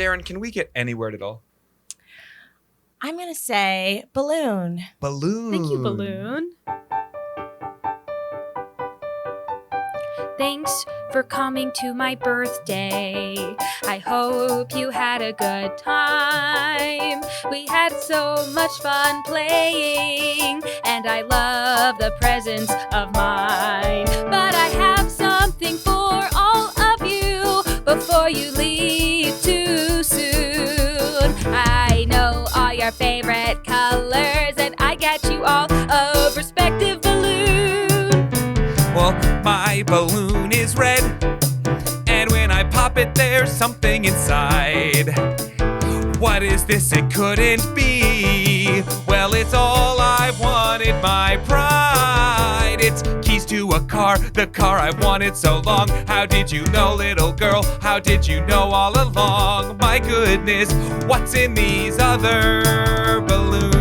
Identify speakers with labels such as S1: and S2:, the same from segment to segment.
S1: Daryn, can we get any word at all?
S2: I'm going to say balloon.
S1: Balloon.
S3: Thank you, balloon. Thanks for coming to my birthday. I hope you had a good time. We had so much fun playing, and I love the presence of mine. But I have something for all of you before you leave too soon. I know all your favorite colors, and I got you all a respective balloon.
S1: Well, my balloon is red, and when I pop it, there's something inside. What is this? It couldn't be. Well, it's all I've wanted, my pride. It's keys to a car, the car I've wanted so long. How did you know, little girl? How did you know all along? My goodness, what's in these other balloons?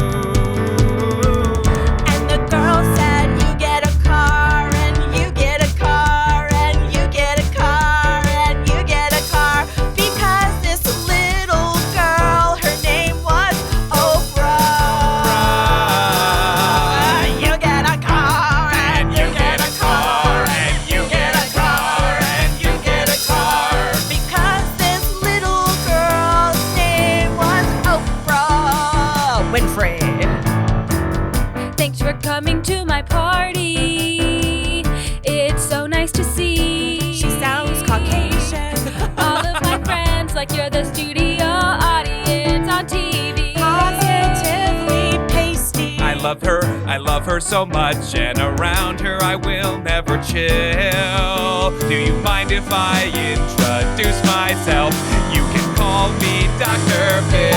S2: And the girl said, you get a car, and you get a car, and you get a car, and you get a car. Because this little girl, her name was Oprah. You get a car, and you get a car, and you get a car, and you get a car. Because this little girl's name was Oprah Winfrey.
S3: Thanks for coming to my party. It's so nice to see.
S2: She sounds Caucasian.
S3: All of my friends like you're the studio audience on TV.
S2: Positively pasty.
S1: I love her so much, and around her I will never chill. Do you mind if I introduce myself? You can call me Dr. Phil.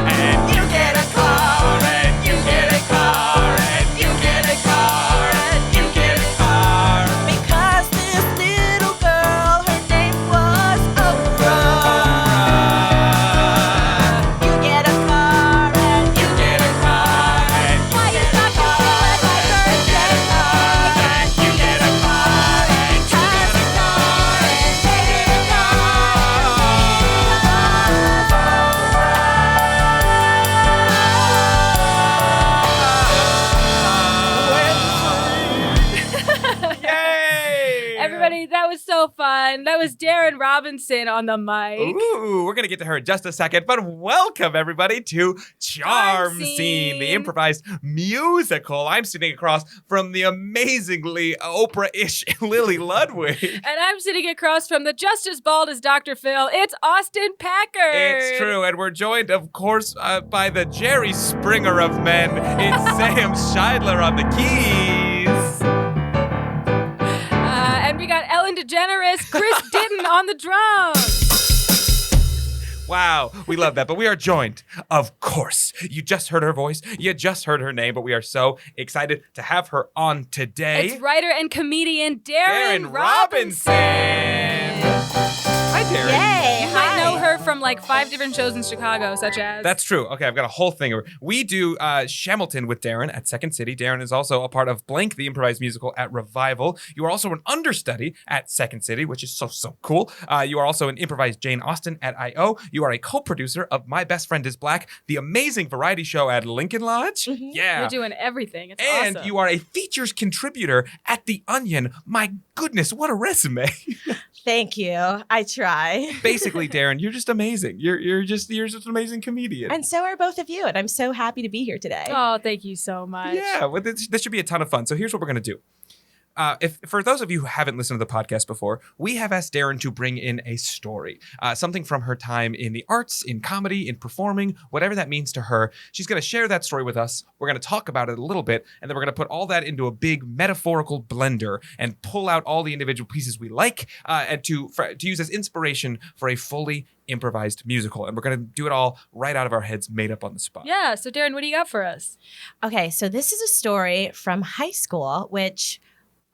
S1: And you get a car, and you get a car, and you get a car, and you get a car.
S2: Because this little girl, her name was Oprah. You get a car, and you get a car, and why you got to do it my birthday night?
S1: And you get a car, and you get a car, and you get a Yay!
S3: Everybody, that was so fun. That was Daryn Robinson on the mic.
S1: Ooh, we're going to get to her in just a second, but welcome everybody to Charm Scene, the improvised musical. I'm sitting across from the amazingly Oprah-ish Lily Ludwig.
S3: And I'm sitting across from the just as bald as Dr. Phil. It's Austin Packard.
S1: It's true, and we're joined, of course, by the Jerry Springer of men. It's Sam Scheidler on the keys.
S3: And we got Ellen DeGeneres, Chris Ditton on the drums.
S1: Wow, we love that. But we are joined, of course. You just heard her voice. You just heard her name, but we are so excited to have her on today.
S3: It's writer and comedian Daryn
S1: Robinson. Hi, Daryn.
S2: Yay,
S3: You might know her from like 5 different shows in Chicago, such as...
S1: That's true. Okay, I've got a whole thing. We do Shamilton with Daryn at Second City. Daryn is also a part of Blank, the improvised musical at Revival. You are also an understudy at Second City, which is so cool. You are also an improvised Jane Austen at I.O. You are a co-producer of My Best Friend is Black, the amazing variety show at Lincoln Lodge.
S2: Mm-hmm.
S1: Yeah.
S3: You're doing everything. It's
S1: And
S3: awesome.
S1: you are a features contributor at The Onion. My goodness, what a resume.
S2: Thank you. I try.
S1: Basically, Daryn, you're just amazing. You're just an amazing comedian.
S2: And so are both of you. And I'm so happy to be here today.
S3: Oh, thank you so much.
S1: Yeah, well, this should be a ton of fun. So here's what we're going to do. If for those of you who haven't listened to the podcast before, we have asked Daryn to bring in a story, something from her time in the arts, in comedy, in performing, whatever that means to her. She's going to share that story with us. We're going to talk about it a little bit, and then we're going to put all that into a big metaphorical blender and pull out all the individual pieces we like, and to use as inspiration for a fully improvised musical. And we're going to do it all right out of our heads, made up on the spot.
S3: Yeah, so Daryn, what do you got for us?
S2: Okay, so this is a story from high school, which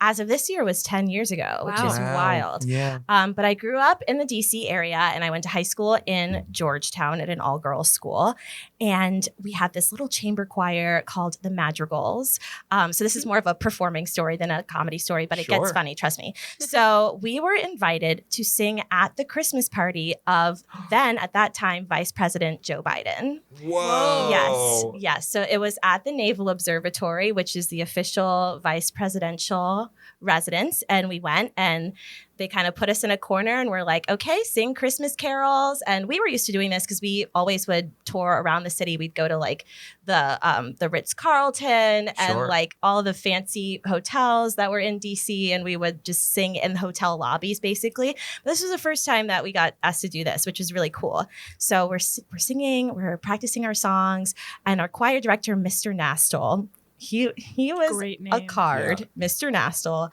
S2: as of this year was 10 years ago, which is wild.
S1: Yeah.
S2: But I grew up in the DC area and I went to high school in Georgetown at an all-girls school. And we had this little chamber choir called the Madrigals. So this is more of a performing story than a comedy story, but it gets funny, trust me. So we were invited to sing at the Christmas party of then, at that time, Vice President Joe Biden.
S1: Whoa.
S2: Yes. So it was at the Naval Observatory, which is the official vice presidential residence. And we went and they kind of put us in a corner and we're like, okay, sing Christmas carols. And we were used to doing this because we always would tour around the city. We'd go to like the Ritz-Carlton and like all the fancy hotels that were in DC. And we would just sing in hotel lobbies, basically. But this was the first time that we got asked to do this, which was really cool. So we're singing, we're practicing our songs, and our choir director, Mr. Nastel, he was a card, Mr. Nastel.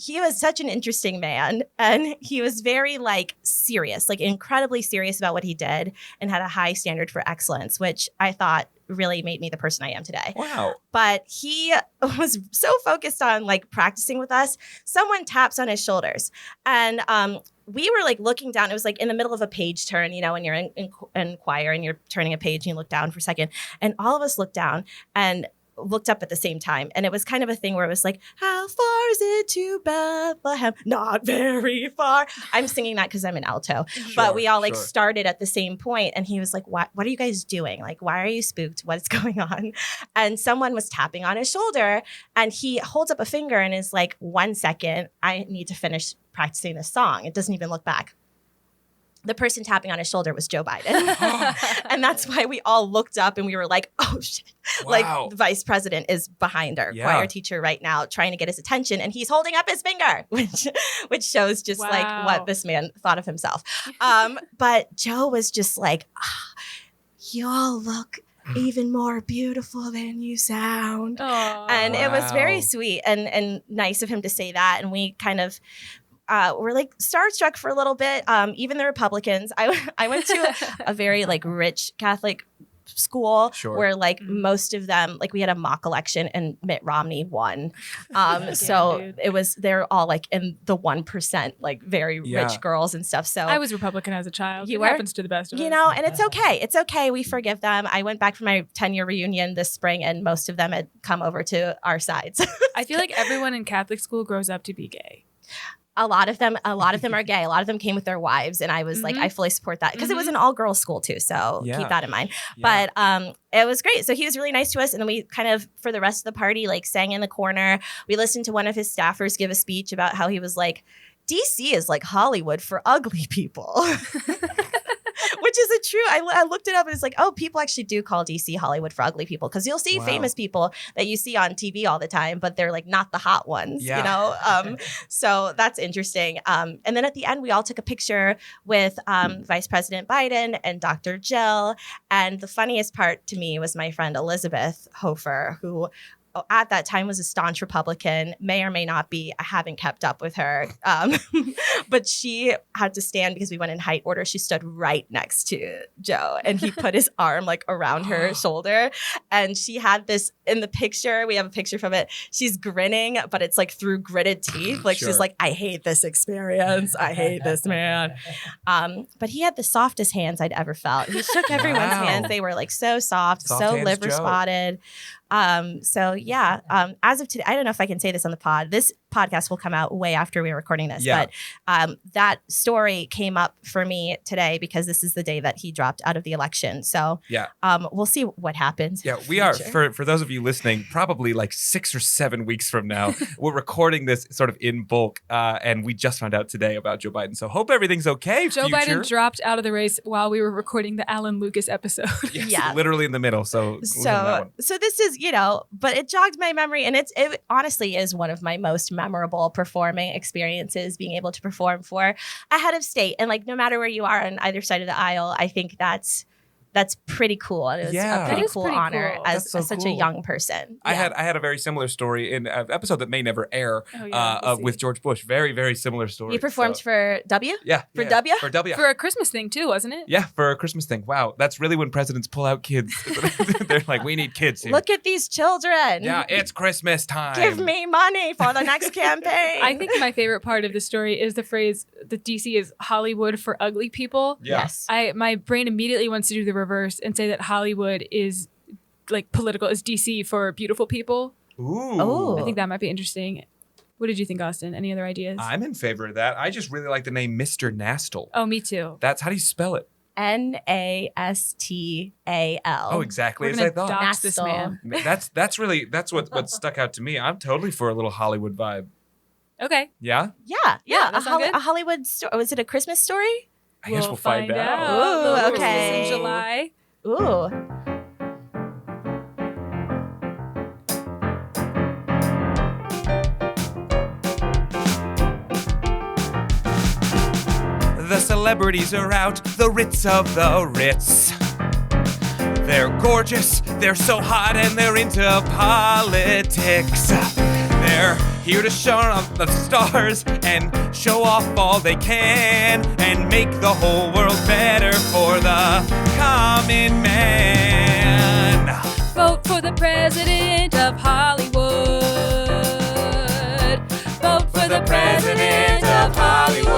S2: He was such an interesting man, and he was very like serious, like incredibly serious about what he did, and had a high standard for excellence, which I thought really made me the person I am today.
S1: Wow.
S2: But he was so focused on like practicing with us. Someone taps on his shoulders, and we were like looking down. It was like in the middle of a page turn, you know, when you're in choir and you're turning a page and you look down for a second, and all of us looked down and looked up at the same time. And it was kind of a thing where it was like, how far is it to Bethlehem? Not very far. I'm singing that because I'm an alto. But we all like started at the same point. And he was like, what are you guys doing? Like, why are you spooked? What's going on? And someone was tapping on his shoulder and he holds up a finger and is like, 1 second, I need to finish practicing this song. It doesn't even look back. The person tapping on his shoulder was Joe Biden. And that's why we all looked up and we were like, oh shit.
S1: Wow.
S2: Like the vice president is behind our choir teacher right now trying to get his attention, and he's holding up his finger, which shows just like what this man thought of himself. But Joe was just like, you all look even more beautiful than you sound. And it was very sweet and nice of him to say that. And we kind of we're like starstruck for a little bit. Even the Republicans. I went to a very like rich Catholic school where like most of them, like we had a mock election and Mitt Romney won. They're all like in the 1%, like very rich girls and stuff. So
S3: I was Republican as a child.
S2: You
S3: it happens to the best of us.
S2: You know, and it's okay. It's okay. We forgive them. I went back for my 10-year reunion this spring and most of them had come over to our sides.
S3: I feel like everyone in Catholic school grows up to be gay.
S2: A lot of them are gay. A lot of them came with their wives, and I was like, I fully support that because it was an all-girls school too. So keep that in mind. Yeah. But it was great. So he was really nice to us, and then we kind of, for the rest of the party, like sang in the corner. We listened to one of his staffers give a speech about how he was like, DC is like Hollywood for ugly people. Which is a true, I looked it up and it's like, oh, people actually do call DC Hollywood for ugly people because you'll see famous people that you see on TV all the time, but they're like not the hot ones, you know? So that's interesting. And then at the end, we all took a picture with Vice President Biden and Dr. Jill. And the funniest part to me was my friend Elizabeth Hofer, who at that time was a staunch Republican, may or may not be. I haven't kept up with her. But she had to stand because we went in height order. She stood right next to Joe and he put his arm like around her shoulder. And she had this in the picture. We have a picture from it. She's grinning, but it's like through gritted teeth. Like she's like, I hate this experience. I hate this man. But he had the softest hands I'd ever felt. He shook everyone's hands. They were like so soft so liver spotted. As of today, I don't know if I can say this on the pod. This podcast will come out way after we're recording this, but that story came up for me today because this is the day that he dropped out of the election. So we'll see what happens.
S1: Yeah, we are, for those of you listening, probably like 6 or 7 weeks from now, we're recording this sort of in bulk, and we just found out today about Joe Biden. So hope everything's okay,
S3: Joe Biden dropped out of the race while we were recording the Alan Lucas episode.
S1: Yes, literally in the middle. So
S2: this is, but it jogged my memory, and it honestly is one of my most memorable performing experiences, being able to perform for a head of state. And like, no matter where you are on either side of the aisle, I think that's that's pretty cool. And it was
S1: Yeah.
S2: a pretty
S3: That is
S2: cool
S3: pretty
S2: honor
S3: cool.
S2: as
S1: That's so
S2: such a
S1: cool.
S2: young person.
S1: I
S2: Yeah.
S1: had a very similar story in an episode that may never air
S3: Oh, yeah, we'll
S1: with
S3: see.
S1: George Bush. Very, very similar story.
S2: You performed
S1: So-
S2: for W?
S1: Yeah.
S2: for
S1: yeah,
S2: W?
S1: For W.
S3: For a Christmas thing too, wasn't it?
S1: Yeah, for a Christmas thing. Wow, that's really when presidents pull out kids. They're like, we need kids here.
S2: Look at these children.
S1: Yeah, it's Christmas time.
S2: Give me money for the next campaign.
S3: I think my favorite part of the story is the phrase that DC is Hollywood for ugly people.
S1: Yeah.
S2: Yes.
S3: My brain immediately wants to do the reverse and say that Hollywood is like political is DC for beautiful people.
S1: Ooh.
S2: Oh.
S3: I think that might be interesting. What did you think, Austin? Any other ideas?
S1: I'm in favor of that. I just really like the name Mr. Nastal.
S3: Oh, me too.
S1: That's how do you spell it?
S2: Nastal.
S1: Oh, exactly
S3: We're
S1: as
S3: gonna
S1: I thought.
S3: dox this
S2: Nastal.
S3: man.
S1: That's what stuck out to me. I'm totally for a little Hollywood vibe.
S3: Okay.
S1: Yeah?
S2: Yeah.
S3: Yeah, that sound good?
S2: a Hollywood story. Was it a Christmas story?
S1: I guess we'll find out.
S2: Ooh,
S3: The Christmas
S2: okay.
S3: in July.
S2: Ooh.
S1: The celebrities are out, the Ritz of the Ritz. They're gorgeous, they're so hot, and they're into politics. They're here to show off the stars and show off all they can and make the whole world better for the common man.
S3: Vote for the president of Hollywood. Vote for the president of Hollywood.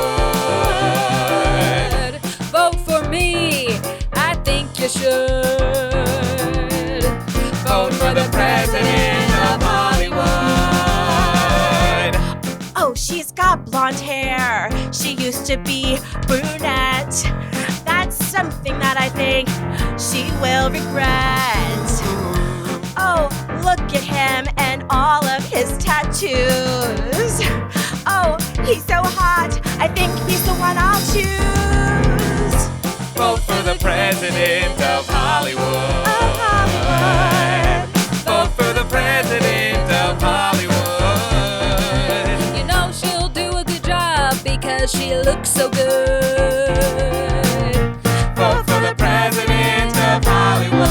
S3: Vote for me. I think you should. Vote for the president of Hollywood.
S2: Oh, she's got blonde hair. She used to be brunette. That's something that I think she will regret. Oh, look at him and all of his tattoos. Oh, he's so hot. I think he's the one I'll choose.
S1: Vote for the president of Hollywood.
S2: Of Hollywood.
S1: Vote for the president of Hollywood.
S3: You know she'll do a good job because she looks so good.
S1: Vote for the president of Hollywood.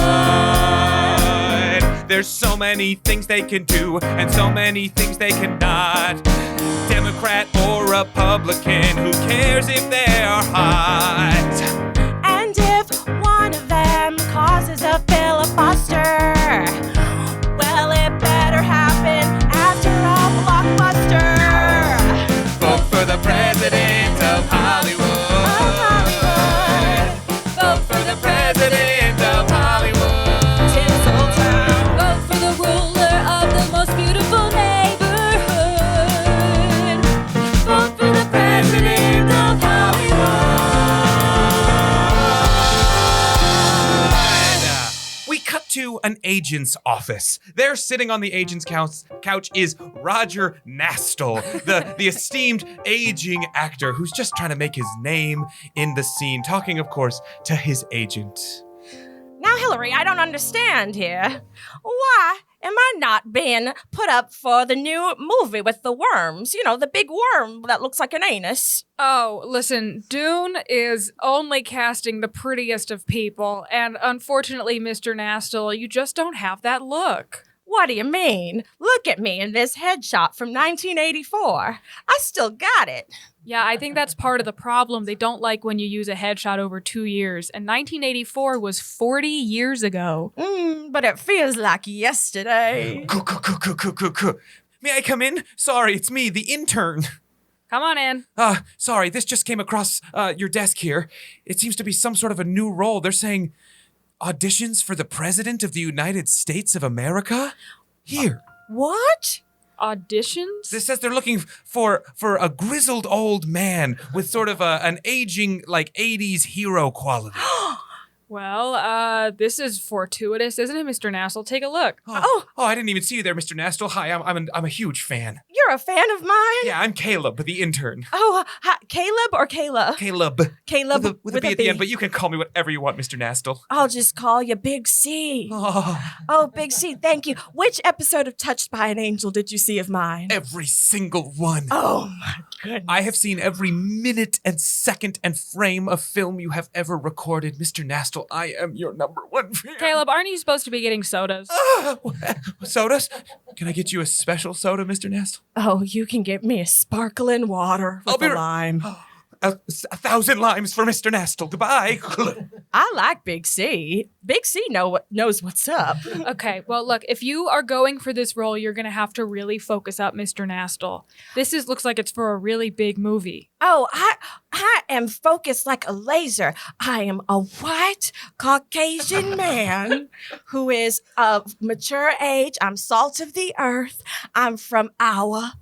S1: There's so many things they can do and so many things they cannot. Democrat or Republican, who cares if they are hot?
S2: And if one of them causes a filibuster, well, it better happen after a blockbuster.
S1: Vote for the president of Hollywood. Vote for the president of Hollywood.
S2: Tinseltown.
S3: Vote for the ruler of the most beautiful neighborhood. Vote for the president of Hollywood.
S1: We cut to an agent's office. There, sitting on the agent's couch is Roger Nastal, the esteemed aging actor who's just trying to make his name in the scene, talking, of course, to his agent.
S2: Now, Hillary, I don't understand here. Why am I not being put up for the new movie with the worms? You know, the big worm that looks like an anus.
S3: Oh, listen, Dune is only casting the prettiest of people, and unfortunately, Mr. Nastal, you just don't have that look.
S2: What do you mean? Look at me in this headshot from 1984. I still got it.
S3: Yeah, I think that's part of the problem. They don't like when you use a headshot over 2 years, and 1984 was 40 years ago.
S2: But it feels like yesterday.
S1: May I come in? Sorry, it's me, the intern.
S3: Come on in.
S1: Sorry, this just came across your desk here. It seems to be some sort of a new role. They're saying auditions for the President of the United States of America? Here.
S2: What?
S3: Auditions?
S1: This says they're looking for a grizzled old man with sort of an aging, like, 80s hero quality.
S3: Well, this is fortuitous, isn't it, Mr. Nastal? Take a look.
S1: Oh, I didn't even see you there, Mr. Nastal. Hi, I'm a huge fan.
S2: You're you're a fan of mine?
S1: Yeah, I'm Caleb, the intern.
S2: Oh, hi, Caleb or Kayla?
S1: Caleb.
S2: Caleb
S1: With a B at the end, but you can call me whatever you want, Mr. Nastle.
S2: I'll just call you Big C.
S1: Oh,
S2: Oh, Big C, thank you. Which episode of Touched by an Angel did you see of mine?
S1: every single one.
S2: Oh, my goodness.
S1: I have seen every minute and second and frame of film you have ever recorded. Mr. Nastle, I am your number one fan.
S3: Caleb, aren't you supposed to be getting sodas?
S1: Sodas? Can I get you a special soda, Mr. Nastle?
S2: Oh, you can get me a sparkling water
S1: I'll
S2: with
S1: be
S2: a
S1: r-
S2: lime.
S1: A 1,000 limes for Mr. Nastle. Goodbye.
S2: I like Big C. Big C knows what's up.
S3: Okay, well, look, if you are going for this role, you're going to have to really focus up Mr. Nastle. Looks like it's for a really big movie.
S2: Oh, I am focused like a laser. I am a white Caucasian man who is of mature age. I'm salt of the earth. I'm from Iowa.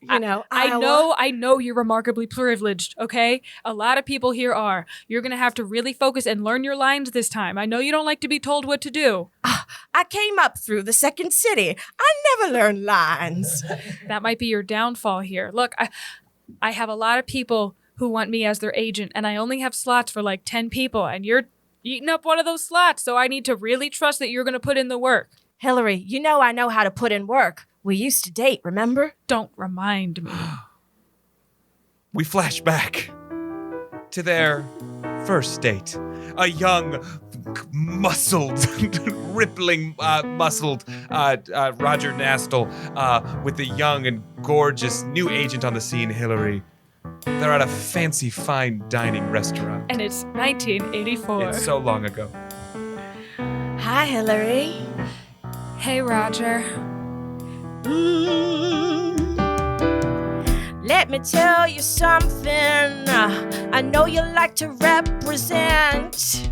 S2: Iowa.
S3: I know you're remarkably privileged, okay? A lot of people here are. You're going to have to really focus and learn your lines this time. I know you don't like to be told what to do.
S2: I came up through the second city. I never learned lines.
S3: That might be your downfall here. Look, I have a lot of people who want me as their agent, and I only have slots for like 10 people, and you're eating up one of those slots, so I need to really trust that you're going to put in the work.
S2: Hillary, you know I know how to put in work. We used to date, remember?
S3: Don't remind me.
S1: We flash back to their first date. A young, muscled, rippling, muscled Roger Nastle with a young and gorgeous new agent on the scene, Hillary. They're at a fancy, fine dining restaurant.
S3: And it's 1984.
S1: It's so long ago.
S2: Hi, Hillary.
S3: Hey, Roger.
S2: Let me tell you something. I know you like to represent.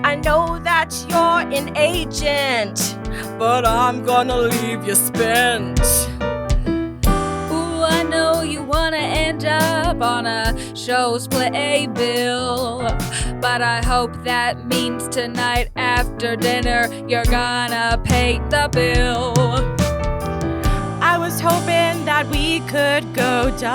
S2: I know that you're an agent, but I'm gonna leave you spent.
S3: Ooh, I know you wanna end up on a show split A bill, but I hope that means tonight after dinner you're gonna pay the bill.
S2: I was hoping that we could go Dutch.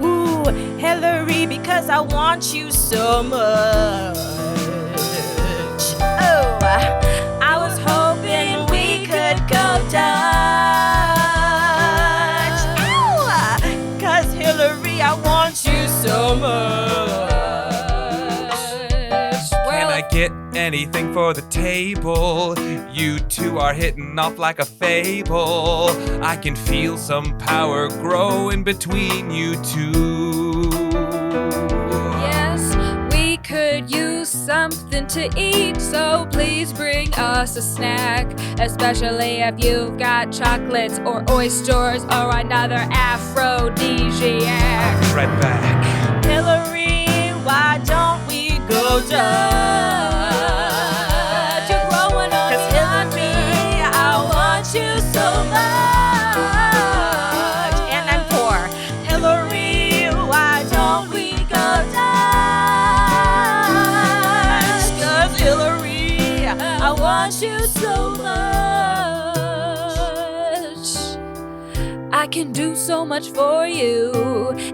S2: Ooh, Hillary, because I want you so much. Oh, I was hoping we could go Dutch. Ow! 'Cause Hillary, I want you so much.
S1: Can I get anything for the table? You two are hitting off like a fable. I can feel some power growing between you two.
S3: Yes, we could use something to eat, so please bring us a snack, especially if you've got chocolates or oysters or another aphrodisiac.
S1: Right back.
S2: Hillary, why don't we go Dutch? You're growing on 'cause Hillary, I want you so much. And then pour. Hillary, why don't we go Dutch? 'Cause Hillary, I want you so much.
S3: I can do so much for you,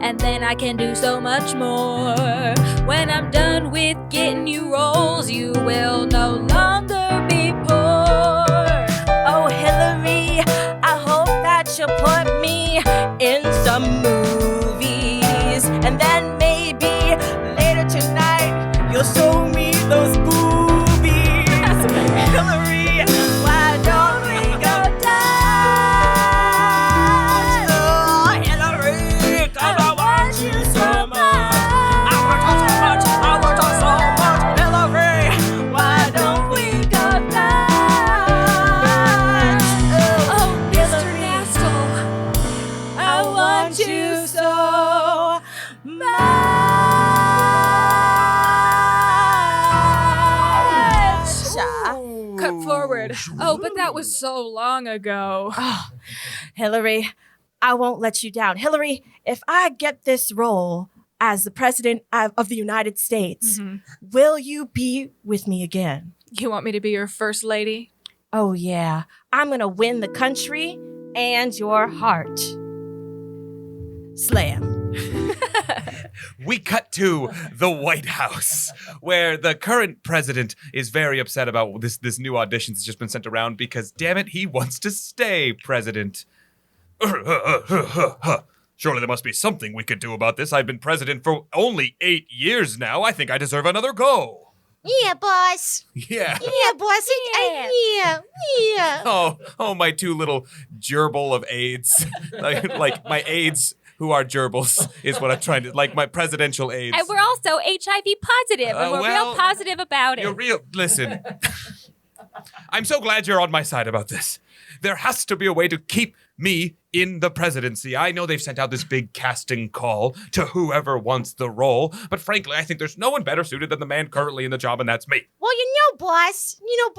S3: and then I can do so much more. When I'm done with getting you roles, you will no longer be poor.
S2: Oh, Hillary, I hope that you'll put me in some movies. And then maybe later tonight, you'll show me those boobies. Hillary, why don't we go Dutch? Oh, Hillary, 'cause I want you so much. I want you so much. I want you so much. Hillary, why don't we go Dutch?
S3: Oh, Mr.
S2: Hillary,
S3: Nastle.
S2: I want you so much.
S3: Cut forward. Oh, but that was so long ago.
S2: Oh, Hillary, I won't let you down. Hillary, if I get this role as the president of the United States, will you be with me again?
S3: You want me to be your first lady?
S2: Oh, yeah. I'm gonna win the country and your heart. Slam.
S1: We cut to the White House, where the current president is very upset about this new audition that's just been sent around because, damn it, he wants to stay president. Surely there must be something we could do about this. I've been president for only 8 years now. I think I deserve another go.
S2: Yeah, boss.
S1: Yeah.
S2: Yeah, boss. Yeah.
S1: Oh, my two little gerbil of aides. like my aides who are gerbils is what I'm trying to, like my presidential aides.
S3: And we're also HIV positive, and we're
S1: well,
S3: real positive about it.
S1: Listen. I'm so glad you're on my side about this. There has to be a way to keep me in the presidency. I know they've sent out this big casting call to whoever wants the role, but frankly, I think there's no one better suited than the man currently in the job, and that's me.
S2: Well, boss. You know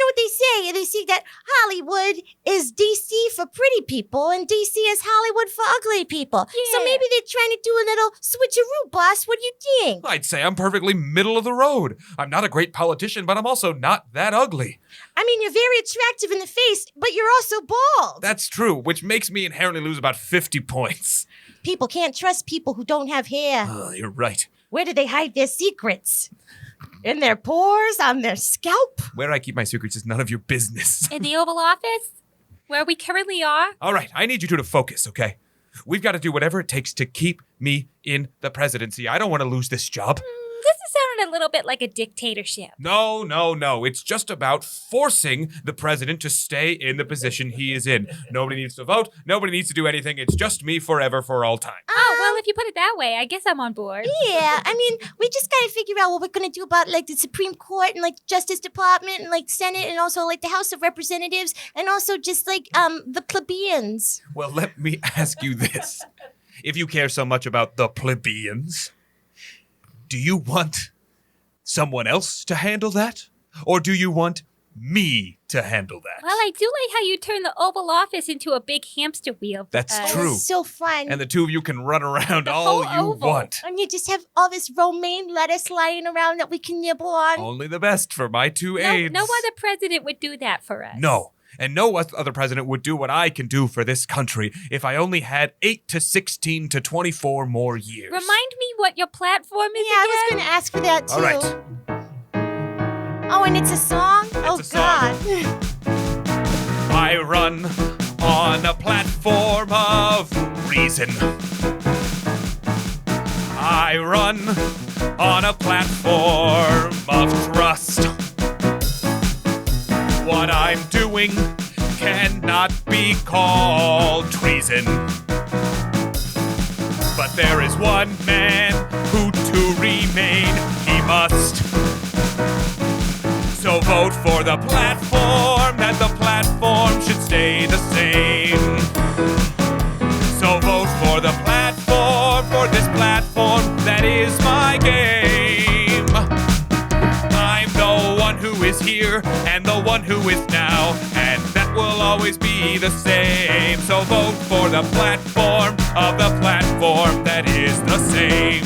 S2: what they say? They say that Hollywood is DC for pretty people and DC is Hollywood for ugly people.
S3: Yeah.
S2: So maybe they're trying to do a little switcheroo, boss. What do you think?
S1: I'd say I'm perfectly middle of the road. I'm not a great politician, but I'm also not that ugly.
S2: I mean, you're very attractive in the face, but you're also bald.
S1: That's true, which makes me inherently lose about 50 points.
S2: People can't trust people who don't have hair.
S1: You're right.
S2: Where do they hide their secrets? In their pores, on their scalp?
S1: Where I keep my secrets is none of your business.
S3: In the Oval Office, where we currently are.
S1: All right, I need you two to focus, okay? We've got to do whatever it takes to keep me in the presidency. I don't want to lose this job.
S3: This is sounding a little bit like a dictatorship.
S1: No. It's just about forcing the president to stay in the position he is in. Nobody needs to vote. Nobody needs to do anything. It's just me forever for all time.
S3: Oh, well, if you put it that way, I guess I'm on board.
S2: Yeah, I mean, we just gotta figure out what we're gonna do about, like, the Supreme Court and, like, the Justice Department and, like, Senate and also, like, the House of Representatives and also just, like, the plebeians.
S1: Well, let me ask you this. If you care so much about the plebeians, do you want someone else to handle that? Or do you want me to handle that?
S3: Well, I do like how you turn the Oval Office into a big hamster wheel.
S1: That's true.
S2: It's so fun.
S1: And the two of you can run around
S3: The
S1: all
S3: whole
S1: you
S3: oval.
S1: want.
S2: And you just have all this romaine lettuce lying around that we can nibble on.
S1: Only the best for my two aides.
S3: No other president would do that for us.
S1: No. And no other president would do what I can do for this country if I only had 8 to 16 to 24 more years.
S3: Remind me what your platform is
S2: Yeah, I was
S3: again.
S2: gonna ask for that too.
S1: All right.
S2: Oh, and it's a song?
S1: a song.
S2: God.
S1: I run on a platform of reason. I run on a platform of trust. What I'm doing cannot be called treason. But there is one man who to remain he must. So vote for the platform, that the platform should stay the same. So vote for the platform, for this platform, that is my game. I'm the one who is here, and the one who is now, and that will always be the same. So vote for the platform of the platform that is the same.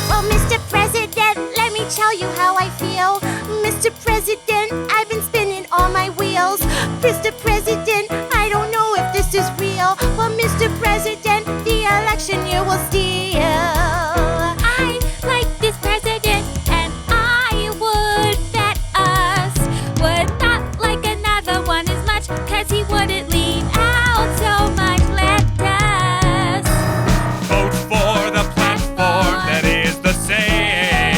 S2: Well, Mr. President, let me tell you how I feel. Mr. President, I've been spinning all my wheels. Mr. President, I don't know if this is real. Well, Mr. President, the election year will steal.
S3: I like this president, and I would bet us would not like another one as much, 'cause he wouldn't leave out so much. Let us
S1: Vote for the platform that is the same.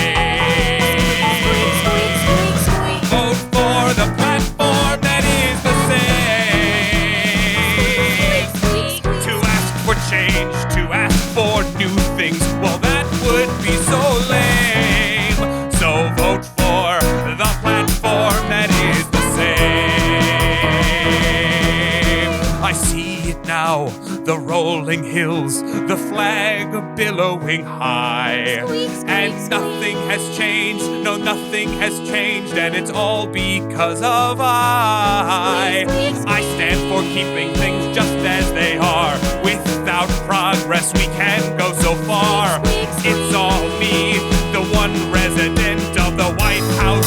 S2: Squeak, squeak, squeak.
S1: Vote for the platform that is the same. To ask for change, to ask for new things, well, that would be so lame. So vote for the platform that is the same. I see it now, the rolling hills, the flag billowing high.
S2: Squeak, squeak,
S1: And
S2: squeak.
S1: nothing has changed, no, nothing has changed, and it's all because of I.
S2: Squeak, squeak,
S1: I stand for keeping things just as they are. Without progress, we can't go so far.
S2: Squeak, squeak.
S1: It's all me, the one resident of the White House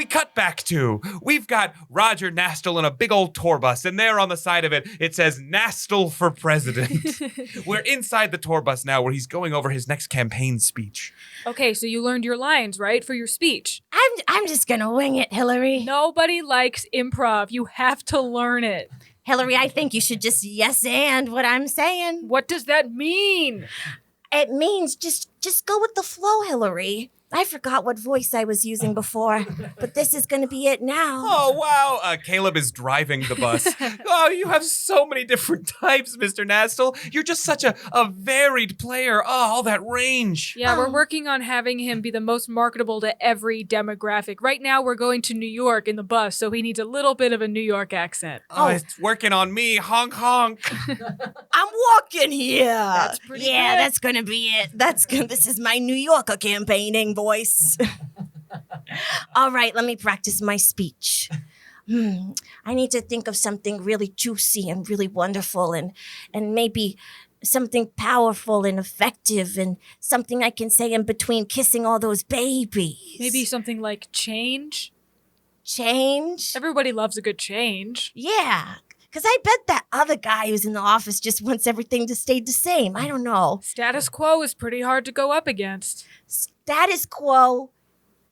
S1: we cut back to, we've got Roger Nastel in a big old tour bus, and there on the side of it, it says Nastel for president. We're inside the tour bus now where he's going over his next campaign speech.
S3: Okay, so you learned your lines, right, for your speech?
S2: I'm just gonna wing it, Hillary.
S3: Nobody likes improv. You have to learn it.
S2: Hillary, I think you should just yes and what I'm saying.
S3: What does that mean?
S2: It means just go with the flow, Hillary. I forgot what voice I was using before, but this is going to be it now.
S1: Oh, wow. Caleb is driving the bus. Oh, you have so many different types, Mr. Nastel. You're just such a varied player. Oh, all that range.
S3: Yeah, we're working on having him be the most marketable to every demographic. Right now, we're going to New York in the bus, so he needs a little bit of a New York accent.
S1: Oh, it's working on me. Honk, honk.
S2: I'm walking here.
S3: That's pretty good.
S2: That's going to be it. This is my New Yorker campaigning voice. All right, let me practice my speech. I need to think of something really juicy and really wonderful and maybe something powerful and effective and something I can say in between kissing all those babies.
S3: Maybe something like change?
S2: Change?
S3: Everybody loves a good change.
S2: Yeah, because I bet that other guy who's in the office just wants everything to stay the same. I don't know.
S3: Status quo is pretty hard to go up against.
S2: Status quo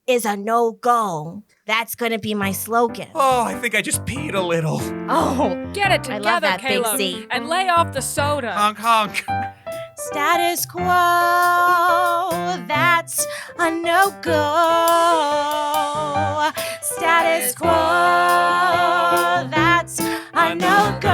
S2: is a no-go. That's going to be my slogan.
S1: Oh, I think I just peed a little.
S2: Oh,
S3: Get it together,
S2: I love that big
S3: Caleb.
S2: C.
S3: And lay off the soda.
S1: Honk, honk.
S2: status quo, that's a no-go. Status quo, that's a no-go.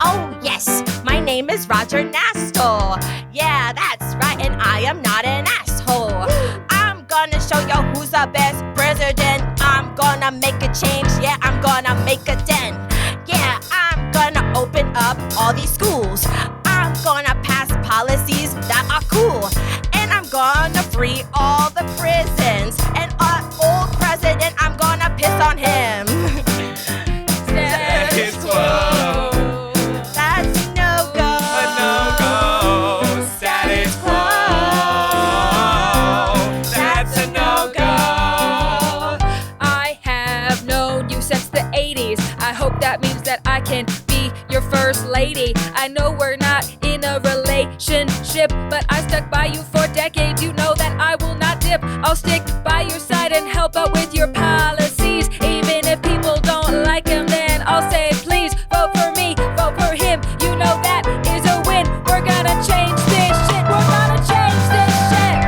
S2: Oh, yes, my name is Roger Nastel. Yeah, that's right, and I am not an asshole. I'm gonna show you who's the best president. I'm gonna make a change, yeah, I'm gonna make a dent. Yeah, I'm gonna open up all these schools. I'm gonna pass policies that are cool. And I'm gonna free all the prisons. And our old president, I'm gonna piss on him.
S1: Status quo.
S2: That's a no-go.
S1: A no-go. Status quo. That's a no-go.
S3: I have known you since the 80s. I hope that means that I can be your first lady. I know we're not in a relationship, but I stuck by you for decades. You know that I will not dip. I'll stick by your side and help out with your policies. Even if people don't like them, then I'll say, please vote for me, vote for him. You know that is a win. We're gonna change this shit. We're gonna change this shit.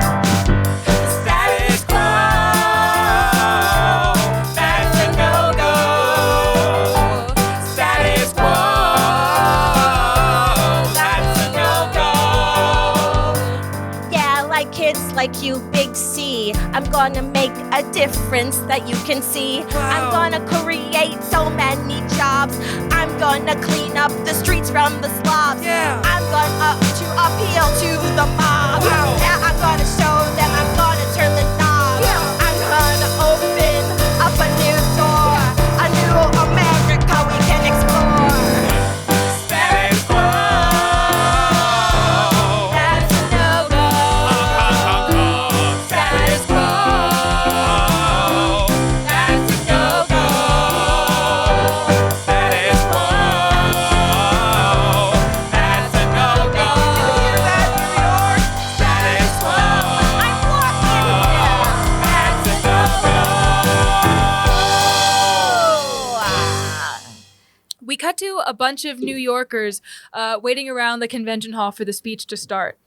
S1: Status quo. That's a no-go. Status quo. That's a no-go.
S2: Yeah, like kids like you, Big C. I'm gonna make a difference that you can see. I'm gonna create so many jobs. I'm gonna clean up the streets from the slobs.
S1: Yeah.
S2: I'm gonna to appeal to the mob.
S1: Wow.
S2: Yeah, I'm gonna show them. I'm gonna turn the knob. I'm gonna open up a new door. A new America we can explore.
S1: Status quo.
S2: That's a no-go.
S1: Status quo. That's a no-go. Status quo. That's a no-go. Status quo.
S2: I'm walking here.
S1: That's a no-go.
S3: We cut to a bunch of New Yorkers waiting around the convention hall for the speech to start.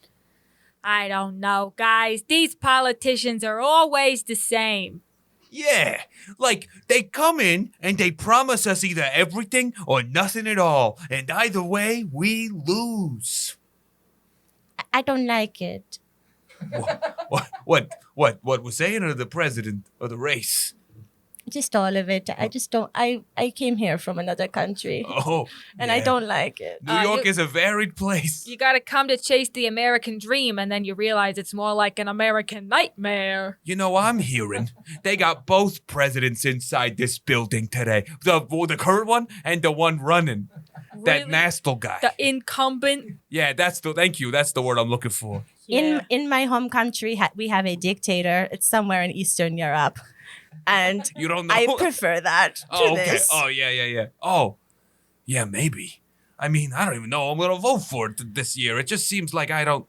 S3: I don't know, guys. These politicians are always the same.
S1: Yeah, like they come in and they promise us either everything or nothing at all, and either way, we lose.
S2: I don't like it.
S1: What was saying or the president or the race?
S2: Just all of it. I just don't. I came here from another country,
S1: Oh,
S2: and I
S1: yeah.
S2: don't like it.
S1: New York is a varied place.
S3: You gotta come to chase the American dream, and then you realize it's more like an American nightmare.
S1: You know, I'm hearing they got both presidents inside this building today. The current one and the one running. That nastal guy.
S3: The incumbent.
S1: Yeah, thank you. That's the word I'm looking for.
S3: Yeah.
S2: In my home country, we have a dictator. It's somewhere in Eastern Europe. And
S1: You don't know?
S2: I prefer that to this.
S1: Oh, yeah. Oh, yeah, maybe. I mean, I don't even know I'm going to vote for it this year. It just seems like I don't.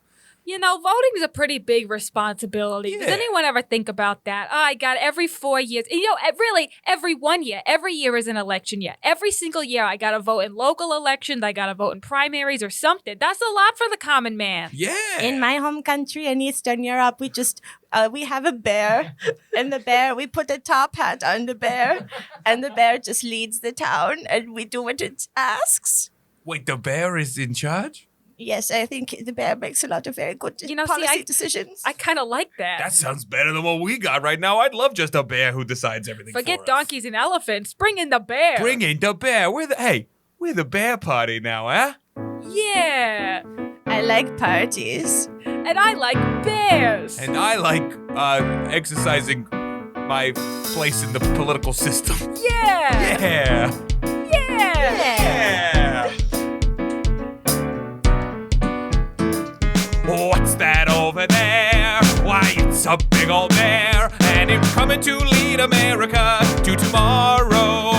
S3: Voting is a pretty big responsibility. Does
S1: Yeah.
S3: anyone ever think about that? Oh, I got every 4 years. Really, every 1 year. Every year is an election year. Every single year, I got to vote in local elections. I got to vote in primaries or something. That's a lot for the common man.
S1: Yeah.
S2: In my home country in Eastern Europe, we just we have a bear, and we put a top hat on the bear, and the bear just leads the town, and we do what it asks.
S1: Wait, the bear is in charge?
S2: Yes, I think the bear makes a lot of very good policy decisions.
S3: I kind of like that.
S1: That sounds better than what we got right now. I'd love just a bear who decides everything
S3: Forget
S1: for us.
S3: donkeys and elephants. Bring in the bear.
S1: Bring in the bear. We're the bear party now, huh?
S3: Yeah.
S2: I like parties.
S3: And I like bears.
S1: And I like exercising my place in the political system.
S3: Yeah.
S1: Yeah.
S3: Yeah.
S1: Yeah. What's that over there? Why, it's a big old bear, and it's coming to lead America to tomorrow.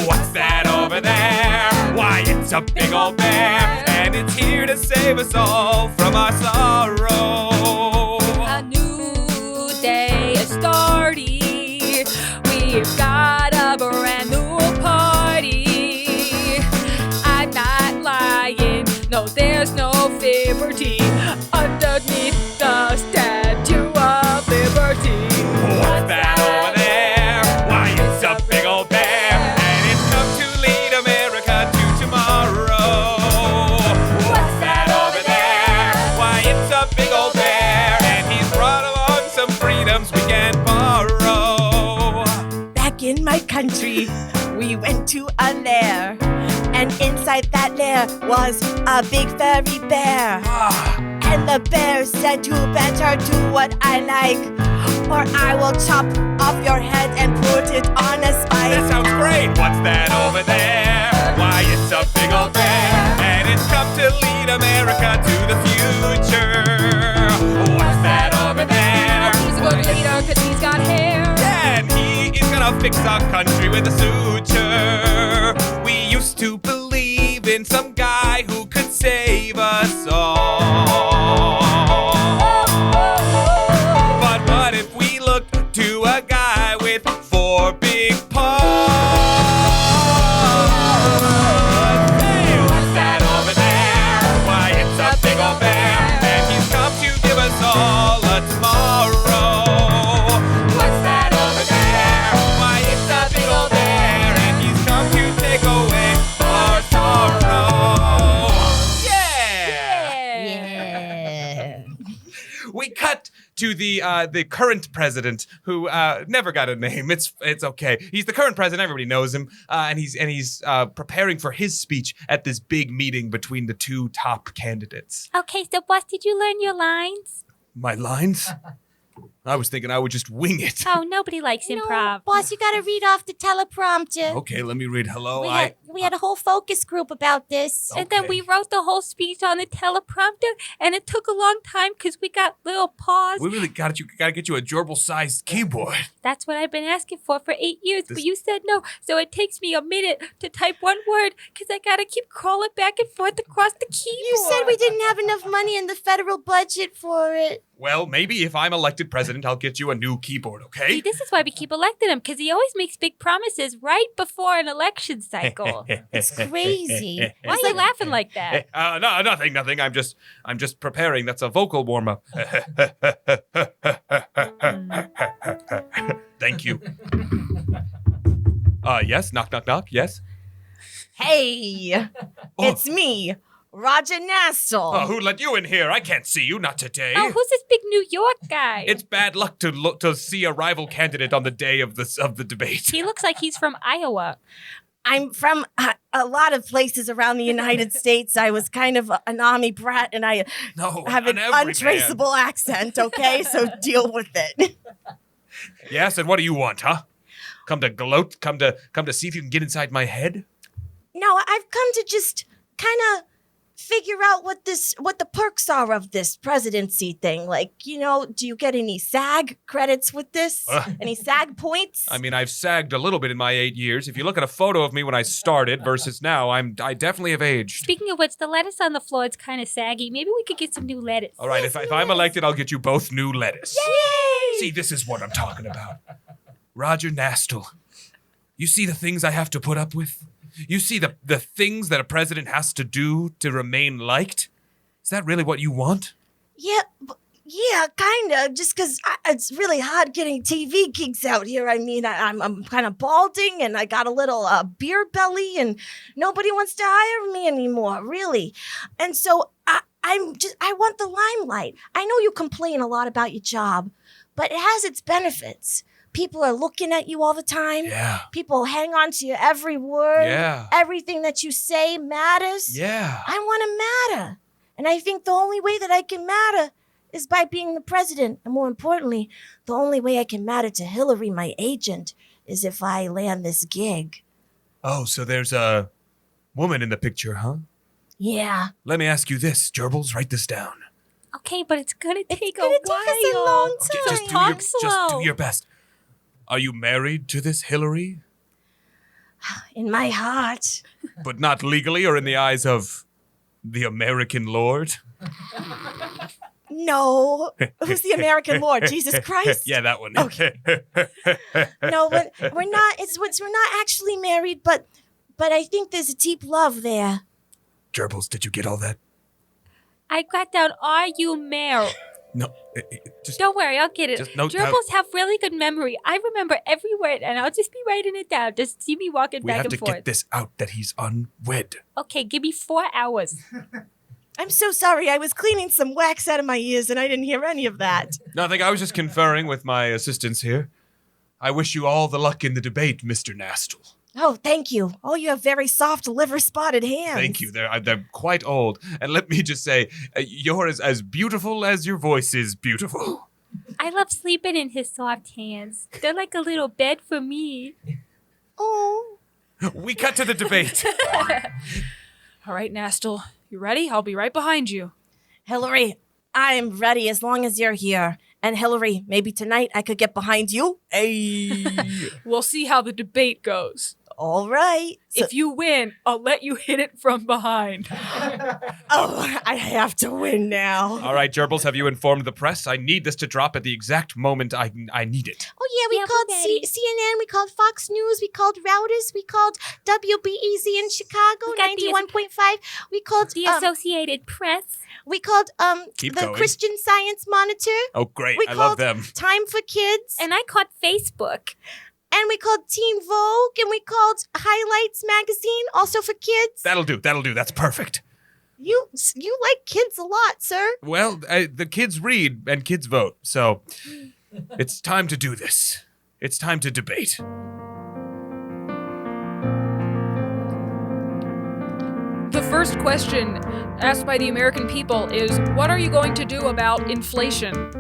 S1: What's that over there? Why, it's a big old bear, and it's here to save us all from our sorrow.
S3: A new day is starting. We've got a brand new party. I'm not lying. No, there's no liberty underneath the Statue of Liberty.
S1: What's that over there? Why, it's a big old bear, and it's come to lead America to tomorrow. What's that over there? Why, it's a big old bear, and he's brought along some freedoms we can borrow.
S2: Back in my country, we went to a lair, and inside that lair was a big furry bear. And the bear said, "You better do what I like, or I will chop off your head and put it on a spike."
S1: That sounds great. What's that over there? Why, it's a big old bear, and it's come to lead America to the future. What's that over there?
S3: He's a good leader because he's got hair.
S1: And he is gonna fix our country with a suture. We used to believe in some guy who could save us all. But what if we look to a guy with 4 big paws? Hey, what's that over there? Why, it's a big old bear, and he's come to give us all a tomorrow. What's that over there? Why, it's a big old bear, and he's come to take away our sorrow. Yeah!
S2: Yeah.
S1: We cut to the current president who never got a name. It's okay. He's the current president. Everybody knows him, and he's preparing for his speech at this big meeting between the 2 top candidates.
S3: Okay, so boss, did you learn your lines?
S1: My lines? I was thinking I would just wing it.
S3: Oh, nobody likes improv.
S2: Boss, you gotta read off the teleprompter.
S1: Okay, let me read. Hello,
S2: We had a whole focus group about this.
S3: And then
S1: Okay.
S3: we wrote the whole speech on the teleprompter, and it took a long time because we got little pause.
S1: We really gotta get you a gerbil-sized keyboard.
S3: That's what I've been asking for 8 years,
S1: This-
S3: but you said no. So it takes me a minute to type one word because I gotta keep crawling back and forth across the keyboard.
S2: You said we didn't have enough money in the federal budget for it.
S1: Well, maybe if I'm elected president, I'll get you a new keyboard,
S3: See,
S1: okay?
S3: this is why we keep electing him, because he always makes big promises right before an election cycle.
S2: It's crazy.
S3: Why are you laughing like that?
S1: No, nothing. I'm just preparing. That's a vocal warm up. Thank you. Yes. Knock. Yes.
S2: Hey,
S1: Oh.
S2: it's me, Roger Nassel.
S1: Who let you in here? I can't see you. Not today.
S3: Oh, who's this big New York guy?
S1: It's bad luck to see a rival candidate on the day of the debate.
S3: He looks like he's from Iowa.
S2: I'm from a lot of places around the United States. I was kind of an army brat, and I
S1: No,
S2: have an
S1: on every
S2: untraceable accent, okay? So deal with it.
S1: hand. Yes, and what do you want, huh? Come to gloat? Come to see if you can get inside my head?
S2: No, I've come to just kind of figure out what the perks are of this presidency thing. Like, do you get any SAG credits with this? Any SAG points?
S1: I mean, I've sagged a little bit in my 8 years. If you look at a photo of me when I started versus now, I definitely have aged.
S3: Speaking of which, the lettuce on the floor is kind of saggy. Maybe we could get some new lettuce.
S1: All right, if I'm elected, I'll get you both new lettuce.
S2: Yay!
S1: See, this is what I'm talking about. Roger Nastel. You see the things I have to put up with? You see the things that a president has to do to remain liked? Is that really what you want?
S2: Yeah, kind of. Just because it's really hard getting TV gigs out here. I mean, I'm kind of balding and I got a little beer belly and nobody wants to hire me anymore, really. And so I want the limelight. I know you complain a lot about your job, but it has its benefits. People are looking at you all the time.
S1: Yeah.
S2: People hang on to your every word.
S1: Yeah.
S2: Everything that you say matters.
S1: Yeah.
S2: I want to matter. And I think the only way that I can matter is by being the president. And more importantly, the only way I can matter to Hillary, my agent, is if I land this gig.
S1: Oh, so there's a woman in the picture, huh?
S2: Yeah.
S1: Let me ask you this, Gerbils, write this down.
S3: Okay, but it's gonna take
S2: gonna
S3: a
S2: take
S3: while.
S2: us a long
S1: Okay,
S2: time.
S1: just do your best. Are you married to this Hillary?
S2: In my heart.
S1: But not legally or in the eyes of the American Lord?
S2: No. Who's the American Lord? Jesus Christ?
S1: Yeah, that one.
S2: Okay. No, we're not. We're not actually married, but I think there's a deep love there.
S1: Gerbils, did you get all that?
S3: I got down, are you married?
S1: No, just
S3: Don't worry, I'll get it.
S1: Just note
S3: Gerbils have really good memory. I remember every word, and I'll just be writing it down. Just see me walking
S1: we
S3: back
S1: have
S3: and
S1: to
S3: forth.
S1: get this out that he's unwed.
S3: Okay, give me 4 hours.
S2: I'm so sorry. I was cleaning some wax out of my ears and I didn't hear any of that.
S1: Nothing, I was just conferring with my assistants here. I wish you all the luck in the debate, Mr. Nastel.
S2: Oh, thank you. Oh, you have very soft liver-spotted hands.
S1: Thank you. They're quite old. And let me just say, you're as beautiful as your voice is beautiful.
S3: I love sleeping in his soft hands. They're like a little bed for me.
S2: Oh.
S1: We cut to the debate.
S4: All right, Nastel, you ready? I'll be right behind you.
S2: Hillary, I'm ready as long as you're here. And Hillary, maybe tonight I could get behind you.
S1: Hey.
S4: We'll see how the debate goes.
S2: All right.
S4: If you win, I'll let you hit it from behind.
S2: Oh, I have to win now.
S1: All right, Gerbils, have you informed the press? I need this to drop at the exact moment I need it.
S2: Oh, yeah, we called CNN, we called Fox News, we called Routers, we called WBEZ in Chicago,
S3: We got
S2: 91.5. We called
S3: The Associated Press.
S2: we called
S1: Keep
S2: the
S1: going.
S2: Christian Science Monitor.
S1: Oh, great.
S2: We
S1: I love
S2: called
S1: them.
S2: Time for Kids.
S3: And I caught Facebook.
S2: And we called Teen Vogue, and we called Highlights Magazine, also for kids.
S1: That'll do. That's perfect.
S2: You like kids a lot, sir.
S1: Well, the kids read and kids vote, so it's time to do this. It's time to debate.
S4: The first question asked by the American people is, what are you going to do about inflation?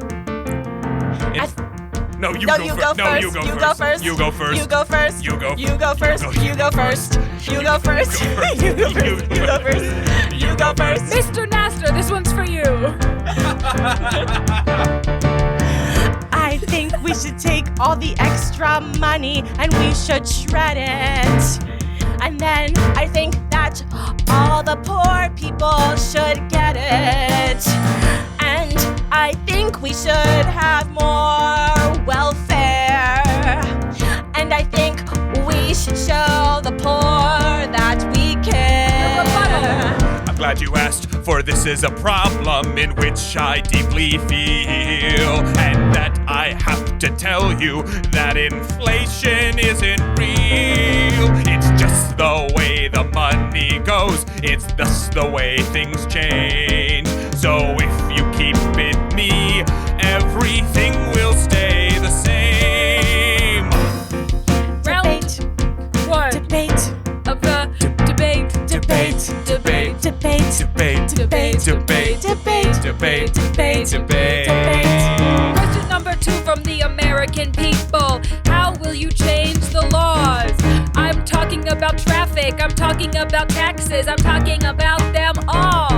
S1: No, you go first. No, you go first. You go first.
S2: You go first.
S1: You go.
S2: You go first. You go first. You go first. You go first. You go first. You go first.
S4: Mr. Nastel, this one's for you.
S2: I think we should take all the extra money and we should shred it. And then I think that all the poor people should get it. And I think we should have more welfare. And I think we should show the poor that we care.
S1: I'm glad you asked, for this is a problem in which I deeply feel. And that I have to tell you that inflation isn't real. It's just the way the money goes. It's thus the way things change. So if you keep it me, everything will stay the same.
S4: Round one
S2: Debate.
S4: of the debate.
S2: Debate.
S4: Debate.
S2: Debate.
S1: Debate.
S4: Debate.
S1: Debate.
S2: Debate.
S1: Debate.
S2: Debate.
S1: Debate.
S4: Question number 2 from the American people. How will you change the laws? I'm talking about traffic
S3: traffic. I'm talking about taxes. I'm talking about them all.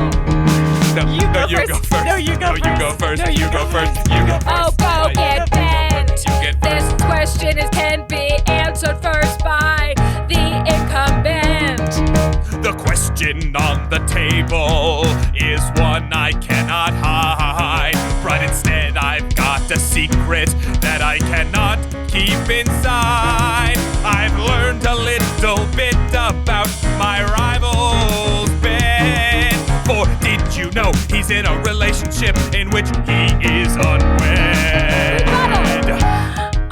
S1: No, you go first.
S2: No, you go
S1: first.
S2: No,
S1: You go first. You go first.
S3: Oh, go get bent.
S1: You get
S3: This question can be answered first by the incumbent.
S1: The question on the table is one I cannot hide, but instead I've got a secret that I cannot keep inside. I've learned a little bit about my rival's Ben. For did you know he's in a relationship in which he is unwed?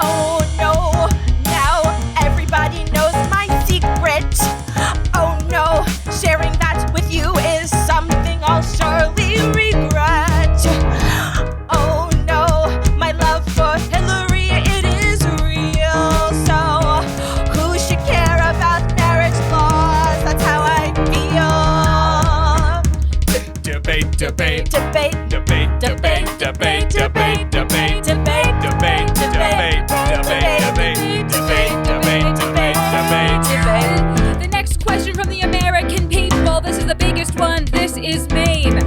S2: Oh no, now everybody knows my secret. Oh no, sharing that with you is something I'll surely regret. Oh no, my love for Hillary, it is real. So who should care about marriage laws? That's how I feel.
S1: Debate.
S2: Debate.
S1: Debate.
S2: Debate.
S3: The next question from the American people. This is the biggest one. This is Maine.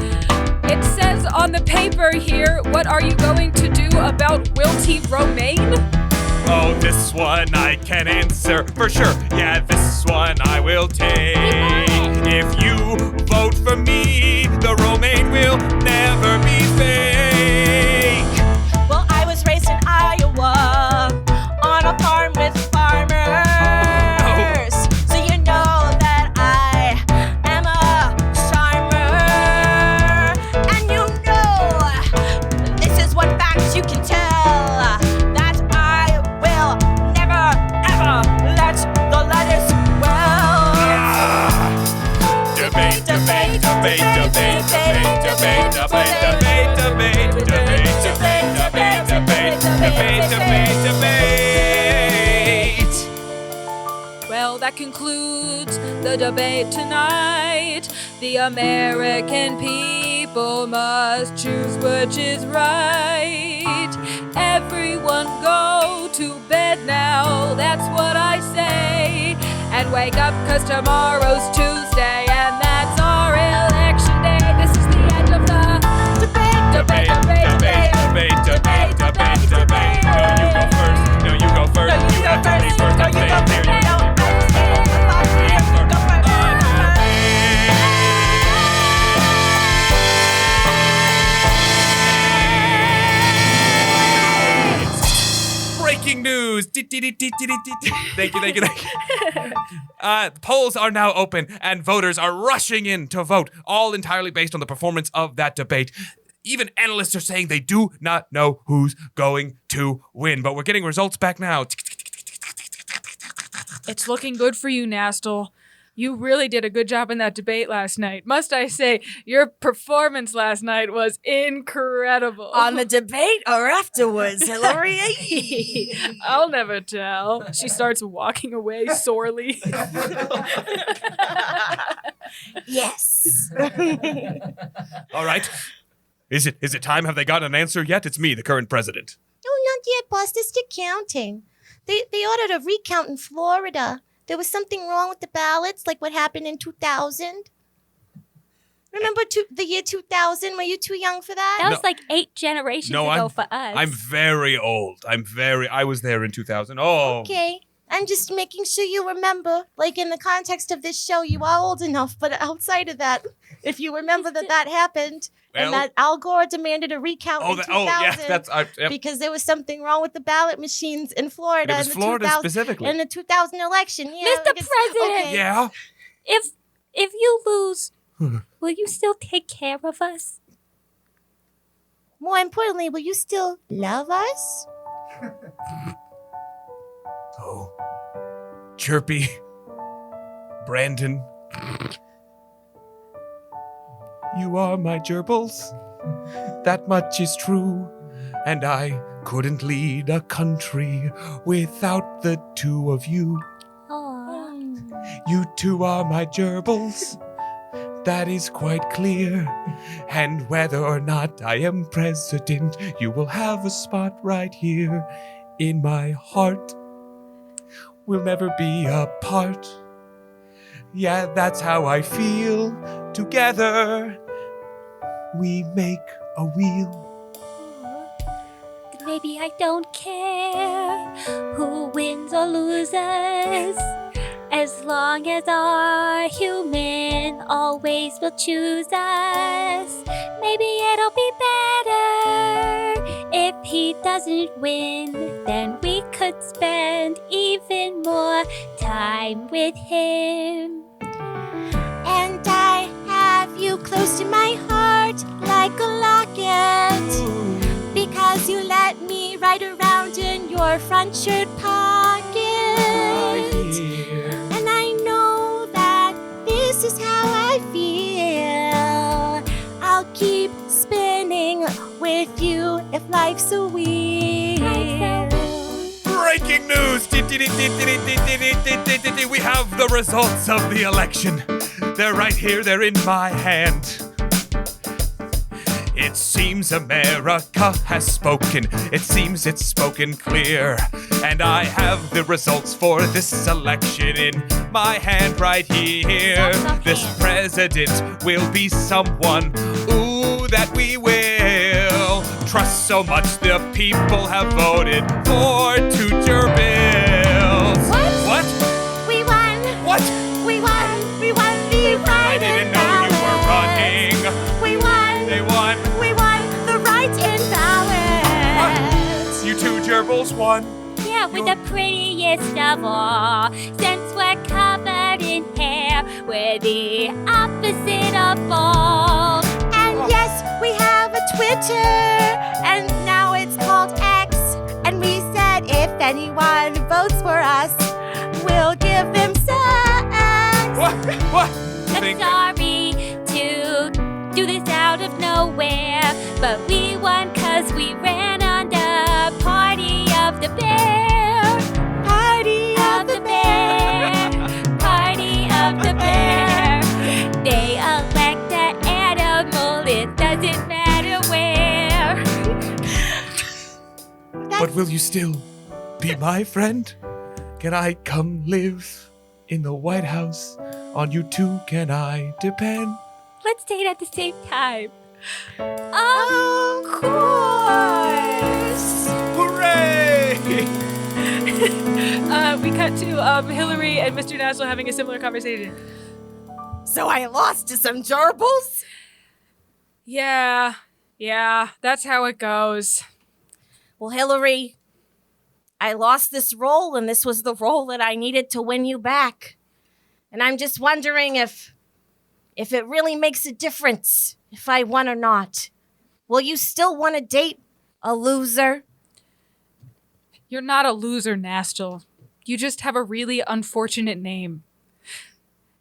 S3: It says on the paper here, what are you going to do about wilty romaine?
S1: Oh, this one I can answer for sure. Yeah, this one I will take. If you vote for me, the romaine will never be fake.
S2: Well, I was raised in Iowa on a farm with farmers. So you know that I am a charmer. And you know, this is one fact you can tell, that I will never, ever let the lettuce well.
S1: Debate.
S3: Well, that concludes the debate tonight. The American people must choose which is right. Everyone go to bed now, that's what I say. And wake up, 'cause tomorrow's Tuesday, and that's our election day. This is the end of the debate.
S1: No, you go first. You have to be first. I'm saying here, you go first. Breaking news! Thank you. Polls are now open, and voters are rushing in to vote, all entirely based on the performance of that debate. Even analysts are saying they do not know who's going to win, but we're getting results back now.
S4: It's looking good for you, Nastel. You really did a good job in that debate last night. Must I say, your performance last night was incredible.
S2: On the debate or afterwards, Hillary?
S4: I'll never tell. She starts walking away sorely.
S2: Yes.
S1: All right. Is it time? Have they got an answer yet? It's me, the current president.
S5: Oh, not yet, boss. They're still counting. They ordered a recount in Florida. There was something wrong with the ballots, like what happened in 2000. Remember the year 2000? Were you too young for that?
S3: That was like 8 generations ago for us.
S1: I'm very old. I was there in 2000. Oh.
S5: Okay. I'm just making sure you remember, like in the context of this show, you are old enough, but outside of that, if you remember that happened, and that Al Gore demanded a recount in 2000 because there was something wrong with the ballot machines in Florida.
S1: It was Florida specifically.
S5: In the 2000 election. Yeah,
S3: Mr. President!
S5: Okay.
S1: Yeah?
S3: If you lose, will you still take care of us?
S5: More importantly, will you still love us?
S1: Oh. Chirpy. Brandon. You are my gerbils. That much is true. And I couldn't lead a country without the two of you.
S3: Aww.
S1: You two are my gerbils. That is quite clear. And whether or not I am president, you will have a spot right here in my heart. We'll never be apart. Yeah, that's how I feel. Together, we make a wheel.
S3: Maybe I don't care who wins or loses, as long as our human always will choose us. Maybe it'll be better if he doesn't win, then we could spend even more time with him.
S5: And I have you close to my heart like a locket, because you let me ride around in your front shirt pocket. And I know that this is how I feel. I'll keep spinning with you if life's a wheel.
S1: Breaking news! We have the results of the election. They're right here, they're in my hand. It seems America has spoken. It seems it's spoken clear. And I have the results for this election in my hand right here. This president will be someone, ooh, that we will trust so much the people have voted for two gerbils.
S5: What? We won.
S1: What?
S5: We won. We won the right.
S1: I didn't know you were running.
S5: We won.
S1: They won.
S5: We won the right in balance.
S1: You two gerbils won.
S3: Yeah, we're the prettiest of all. Since we're covered in hair, we're the opposite of bald.
S5: And yes, we have a Twitter, and now it's called X. And we said if anyone votes for us, we'll give them sex.
S1: What?
S3: I'm sorry to do this out of nowhere, but we won 'cause we ran on the party of the bear.
S5: Party
S3: Of the bear. Party of the bear. They elect the animal, it doesn't matter where.
S1: But will you still be my friend? Can I come live in the White House? On you too, can I depend?
S3: Let's date at the same time.
S5: Of course.
S1: Hooray!
S4: We cut to Hillary and Mr. Nassau having a similar conversation.
S5: So I lost to some gerbils?
S4: Yeah, that's how it goes.
S5: Well, Hillary, I lost this role, and this was the role that I needed to win you back. And I'm just wondering if it really makes a difference if I won or not. Will you still want to date a loser?
S4: You're not a loser, Nastel. You just have a really unfortunate name.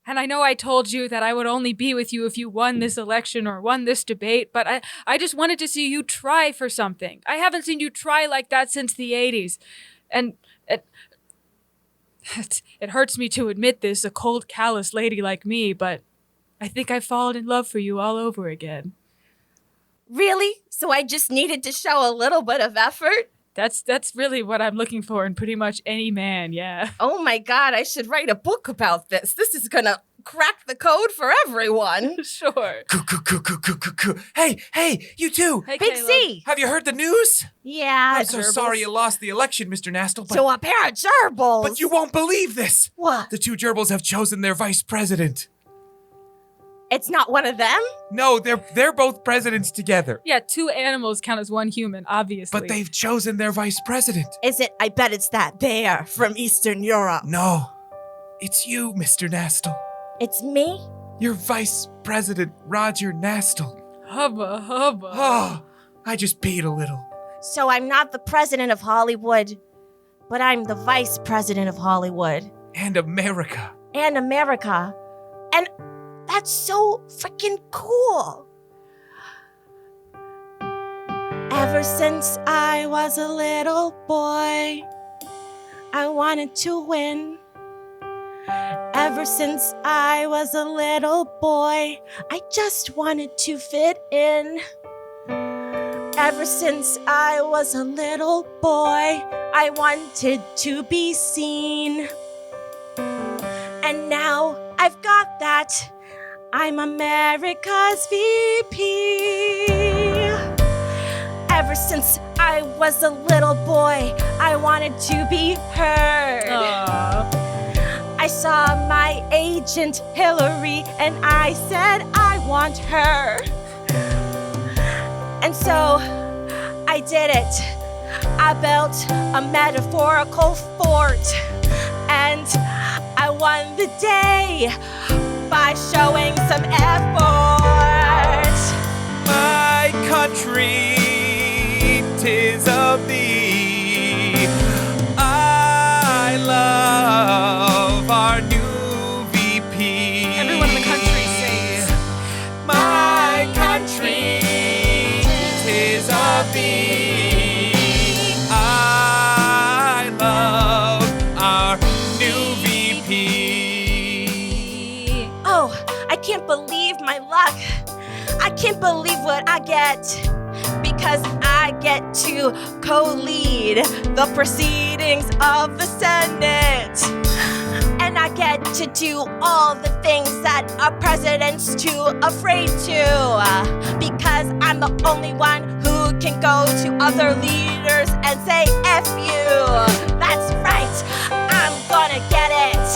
S4: And I know I told you that I would only be with you if you won this election or won this debate, but I just wanted to see you try for something. I haven't seen you try like that since the 80s. And it hurts me to admit this, a cold, callous lady like me, but I think I've fallen in love for you all over again.
S5: Really? So I just needed to show a little bit of effort?
S4: That's really what I'm looking for in pretty much any man, yeah.
S5: Oh my God, I should write a book about this. This is gonna crack the code for everyone.
S4: Sure.
S1: Hey, you two!
S4: Hey,
S5: Big
S4: Caleb.
S5: C!
S1: Have you heard the news?
S5: Yeah.
S1: I'm so sorry you lost the election, Mr. Nastel,
S5: To a pair of gerbils.
S1: but you won't believe this!
S5: What?
S1: The two gerbils have chosen their vice president.
S5: It's not one of them?
S1: No, they're both presidents together.
S4: Yeah, two animals count as one human, obviously.
S1: But they've chosen their vice president.
S5: Is it? I bet it's that bear from Eastern Europe.
S1: No, it's you, Mr. Nastel.
S5: It's me?
S1: You're Vice President Roger Nastel.
S4: Hubba.
S1: Oh, I just peed a little.
S5: So I'm not the president of Hollywood, but I'm the vice president of Hollywood.
S1: And America.
S5: And America. And that's so freaking cool. Ever since I was a little boy, I wanted to win. Ever since I was a little boy, I just wanted to fit in. Ever since I was a little boy, I wanted to be seen. And now I've got that. I'm America's VP. Ever since I was a little boy, I wanted to be heard. I saw my agent Hillary and I said I want her. And so I did it. I built a metaphorical fort and I won the day by showing some effort.
S1: My country, 'tis of thee. I love our new VP.
S4: Everyone in the country sings.
S1: My country, 'tis of thee. I love our new VP.
S5: Oh, I can't believe my luck. I can't believe what I get. Because I get to co-lead the proceedings of the Senate. And I get to do all the things that a president's too afraid to. Because I'm the only one who can go to other leaders and say, F you. That's right, I'm gonna get it.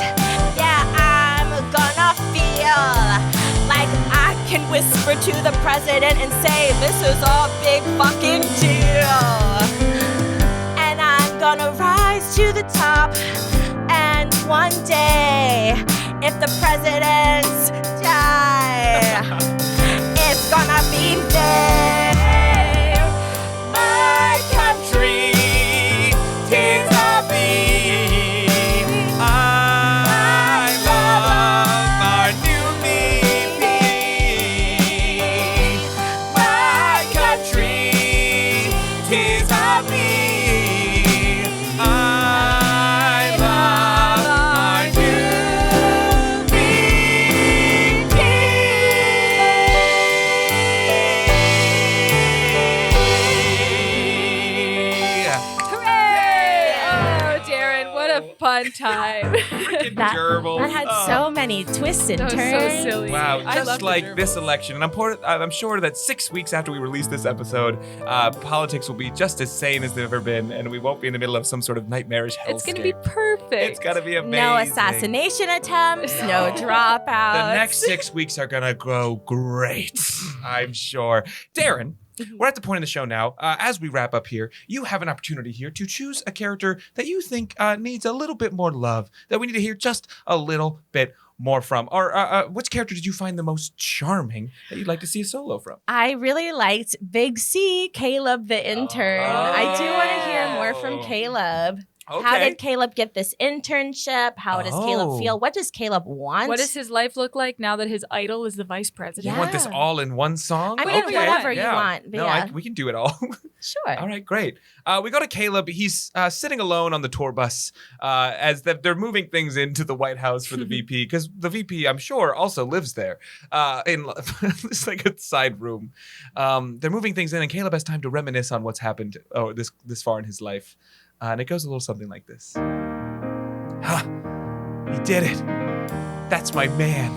S5: Yeah, I'm gonna feel like I can whisper to the president and say, this is a big fucking deal. And I'm gonna rise to the top. And one day, if the presidents die, it's gonna be me. My country, 'tis of thee. I love our new VP. My country, 'tis of thee. I love our new VP.
S4: Hooray! Oh, Daryn, what a fun time.
S1: Freaking
S5: That-
S1: gerbils.
S5: That had so many twists and
S4: That was
S5: turns.
S4: so silly.
S1: Wow,
S4: I
S1: just
S4: love
S1: like this election, and I'm sure that 6 weeks after we release this episode, politics will be just as sane as they've ever been, and we won't be in the middle of some sort of nightmarish hellscape.
S4: It's gonna be perfect.
S1: It's gonna be amazing.
S5: No assassination attempts, no dropouts.
S1: The next 6 weeks are gonna go great, I'm sure. Daryn, we're at the point in the show now. As we wrap up here, you have an opportunity here to choose a character that you think needs a little bit more love, that we need to hear just a little bit more from. Or which character did you find the most charming that you'd like to see a solo from?
S5: I really liked Big C, Caleb the intern. I do want to hear more from Caleb.
S1: Okay.
S5: How did Caleb get this internship? How does Caleb feel? What does Caleb want?
S4: What does his life look like now that his idol is the vice president?
S1: You want this all in one song?
S5: I mean, whatever you want. But
S1: No,
S5: yeah.
S1: we can do it all.
S5: Sure.
S1: All right, great. We go to Caleb. He's sitting alone on the tour bus as they're moving things into the White House for the VP, because the VP, I'm sure, also lives there in it's like a side room. They're moving things in, and Caleb has time to reminisce on what's happened this far in his life. And it goes a little something like this. Ha! He did it. That's my man.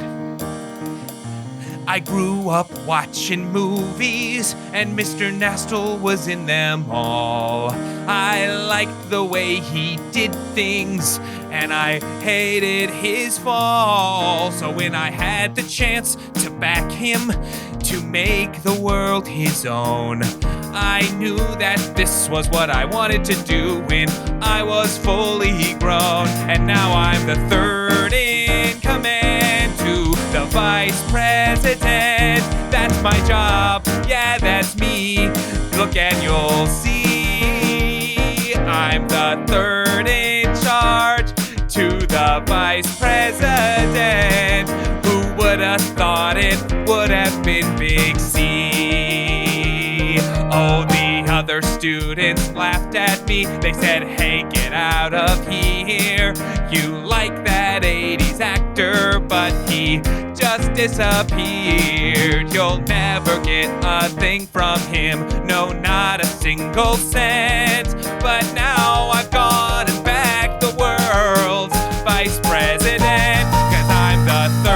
S1: I grew up watching movies, and Mr. Nastel was in them all. I liked the way he did things, and I hated his fall. So when I had the chance to back him, to make the world his own, I knew that this was what I wanted to do when I was fully grown. And now I'm the third in command to the vice president. That's my job, yeah, that's me. Look and you'll see. I'm the third in charge to the vice president. Who would have thought it would have been Big C? Oh, the other students laughed at me. They said, hey, get out of here. You like that 80s actor, but he just disappeared. You'll never get a thing from him. No, not a single cent. But now I've gone and back the world's vice president, 'cause I'm the third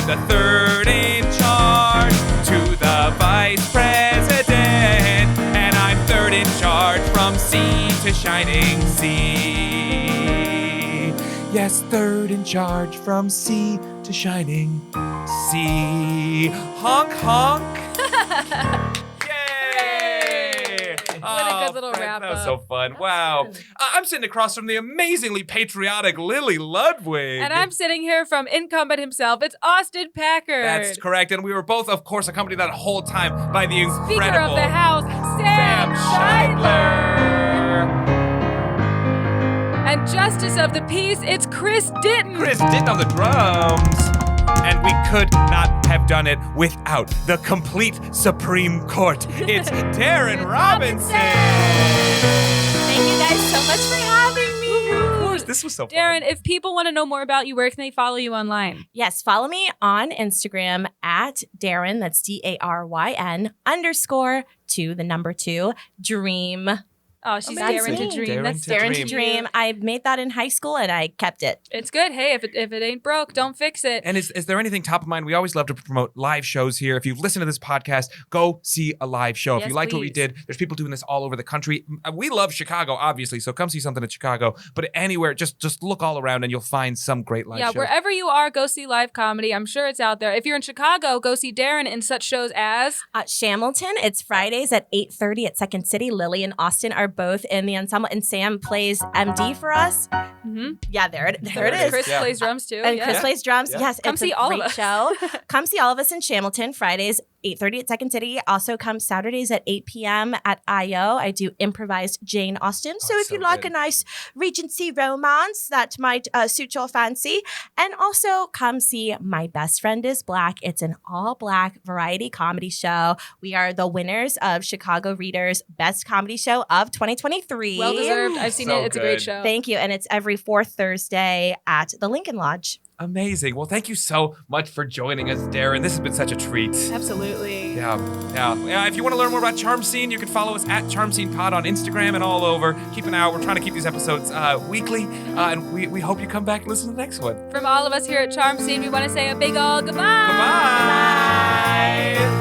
S1: the third in charge to the vice president. And I'm third in charge from sea to shining sea. Yes, third in charge from sea to shining sea. Honk, honk. Yay!
S4: What a good little wrap
S1: That was
S4: up.
S1: so fun. Wow. I'm sitting across from the amazingly patriotic Lily Ludwig.
S4: And I'm sitting here from incumbent himself. It's Austin Packard.
S1: That's correct. And we were both, of course, accompanied that whole time by the incredible
S4: Speaker of the House, Sam Scheidler. And Justice of the Peace, it's Chris Ditton.
S1: Chris Ditton on the drums. And we could not have done it without the complete Supreme Court. It's Daryn Robinson.
S5: Thank you guys so much for having me.
S1: Of course, this was so fun.
S4: Daryn, if people want to know more about you, where can they follow you online?
S5: Yes, follow me on Instagram at Daryn, that's DARYN _2 dream.
S4: Oh, she's
S5: That's
S4: daring to
S5: me.
S4: dream.
S1: Daring
S4: That's
S1: to
S5: Daryn
S1: dream.
S5: to dream. I made that in high school and I kept it.
S4: It's good. Hey, if it ain't broke, don't fix it.
S1: And is there anything top of mind? We always love to promote live shows here. If you've listened to this podcast, go see a live show. If
S4: Yes,
S1: you liked what we
S4: please.
S1: did, there's people doing this all over the country. We love Chicago, obviously, so come see something in Chicago. But anywhere, just look all around and you'll find some great live shows.
S4: Wherever you are, go see live comedy. I'm sure it's out there. If you're in Chicago, go see Daryn in such shows as
S5: Shamilton, it's Fridays at 8:30 at Second City. Lily and Austin are both in the ensemble, and Sam plays MD for us. Yeah, there it is.
S4: Chris
S1: Yeah.
S4: plays drums too.
S5: And
S4: yeah.
S5: Chris plays drums.
S1: Yeah.
S5: Yes,
S4: Come
S5: it's
S4: see
S5: a
S4: all of
S5: great
S4: us.
S5: show. Come see all of us in Shamilton, Fridays, 8:30 at Second City. Also come Saturdays at 8 p.m. at IO. I do Improvised Jane Austen. So if
S1: so
S5: you like
S1: good.
S5: a nice Regency romance, that might suit your fancy. And also come see My Best Friend is Black. It's an all-black variety comedy show. We are the winners of Chicago Reader's Best Comedy Show of 2023.
S4: Well deserved. I've seen
S1: So
S4: it. It's a great
S1: good.
S4: show.
S5: Thank you. And it's every fourth Thursday at the Lincoln Lodge.
S1: Amazing. Well, thank you so much for joining us, Daryn. This has been such a treat.
S4: Absolutely.
S1: Yeah. If you want to learn more about Charm Scene, you can follow us at Charm Scene Pod on Instagram and all over. Keep an eye out. We're trying to keep these episodes weekly, and we hope you come back and listen to the next one.
S4: From all of us here at Charm Scene, we want to say a big ol' goodbye.
S1: Goodbye.